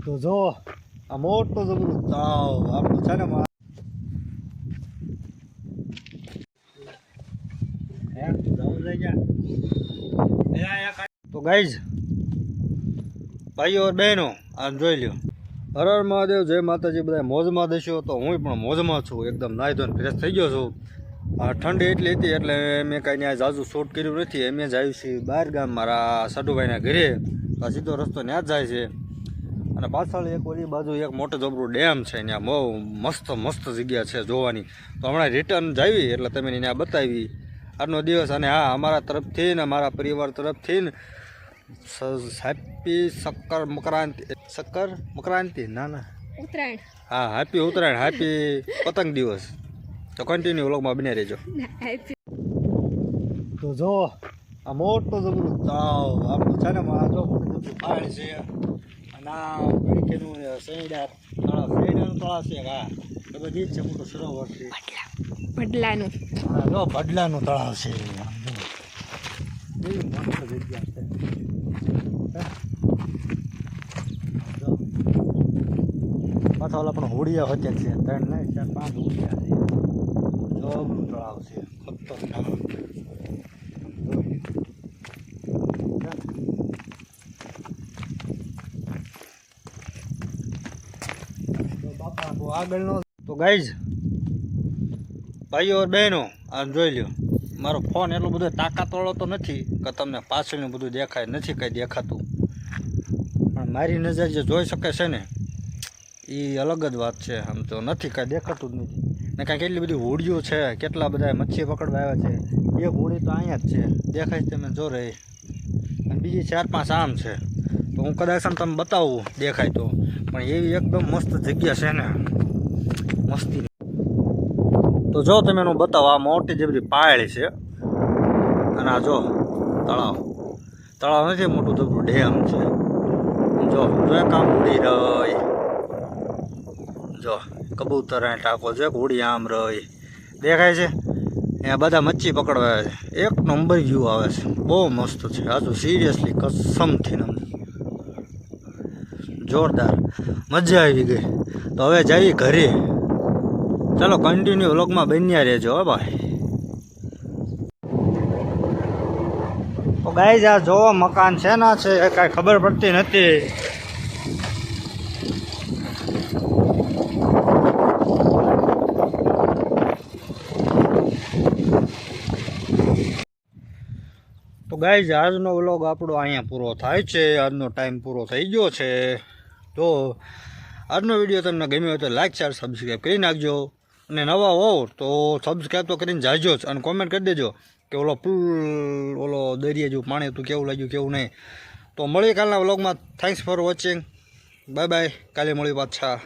તો જો આ મોટો જબરું તાવ આપણું છે ને તો ગાઈઝ ભાઈઓ બહેનો આ જોઈ લ્યો, હર હર મહાદેવ, જય માતાજી, બધા મોજમાં દેશો. તો હું પણ મોજમાં છું, એકદમ નાહી ધોઈને ફ્રેશ થઈ ગયો છું. ઠંડી એટલી હતી એટલે મેં કાંઈ ત્યાં જાજુ શૂટ કર્યું નથી. એમ જ આવ્યું છે બહાર ગામ મારા સડુભાઈના ઘરે. તો સીધો રસ્તો ત્યાં જ જાય છે. અને પાછળ એક ઓલી બાજુ એક મોટો જબરું ડેમ છે, ત્યાં બહુ મસ્ત મસ્ત જગ્યા છે જોવાની. તો હમણાં રિટર્ન જાવી એટલે તમે ત્યાં બતાવી આજનો દિવસ. અને હા, અમારા તરફથી ને અમારા પરિવાર તરફથી ને હેપી શક્કર મકરાંતિ ના ઉત્તરાયણ. હા, હેપી ઉત્તરાયણ, હેપી પતંગ દિવસ. તો કન્ટિન્યુ વ્લોગમાં બની રહેજો. તો જો આ મોટો જબરું તાવ આપણું છે ને જો મોટું જબરું પાણી છે. અને આ પડીકેનું શેરડાનું તળાવ છે. હા, એ બધી જ છે, મોટું સરોવર છે. ભડલાનું, હા જો ભડલાનું તળાવ છે. એવી મસ્ત જગ્યા છે. પાછા ઓલા પણ હોડિયા હોતે છે, 3 નહીં 4 5 હોડિયા છે. જબરું તળાવ છે, ખતરનાક. આગળનો તો ગાઈઝ ભાઈઓ બહેનો આ જોઈ લ્યો, મારો ફોન એટલો બધો તાકાતવાળો તો નથી કે તમને પાછળનું બધું દેખાય, નથી કંઈ દેખાતું. પણ મારી નજર જે જોઈ શકે છે ને એ અલગ જ વાત છે. આમ તો નથી કાંઈ દેખાતું જ નથી. ને કાંઈક એટલી બધી હોડીઓ છે, કેટલા બધા મચ્છી પકડવા આવ્યા છે. એક હોડી તો અહીંયા જ છે, દેખાય તમે જો રહી. અને બીજી 4-5 આમ છે. તો હું કદાચ આમ તમે બતાવું દેખાય તો, પણ એવી એકદમ મસ્ત જગ્યા છે ને, મસ્તી. તો જો તમે એનું બતાવો, આ મોટી જે બધી પાયળી છે. અને આ જો તળાવ નથી, મોટું જબરું ડેમ છે. જો એક આમ ઉડી રહી, જો કબૂતર ટાકો જો ઉડી આમ રહી દેખાય છે. અહીંયા બધા મચ્છી પકડવા આવે છે. એક નંબર વ્યૂ આવે છે, બહુ મસ્ત છે. આજુ સિરિયસલી કસમથી જોરદાર મજા આવી ગઈ. તો હવે જઈએ ઘરે. ચાલો કન્ટિન્યુ વ્લોગમાં બન્યા રહેજો હો ભાઈ. તો ગાઈઝ આ જોવો મકાન છે ના છે કાંઈ ખબર પડતી નથી. તો ગાઈઝ આજનો વ્લોગ આપણો અહીંયા પૂરો થાય છે. આજનો ટાઈમ પૂરો થઈ ગયો છે. તો આજનો વિડીયો તમને ગમ્યો હોય તો લાઈક શેર સબસ્ક્રાઈબ કરી નાખજો. અને નવા હોવ તો સબસ્ક્રાઈબ તો કરીને જાજો જ. અને કોમેન્ટ કરી દેજો કે ઓલો દરિયા જેવું પાણી હતું કેવું લાગ્યું કેવું નહીં. તો મળીએ કાલના વ્લોગમાં. Thanks for watching. Bye bye. કાલે મળીએ પાછા.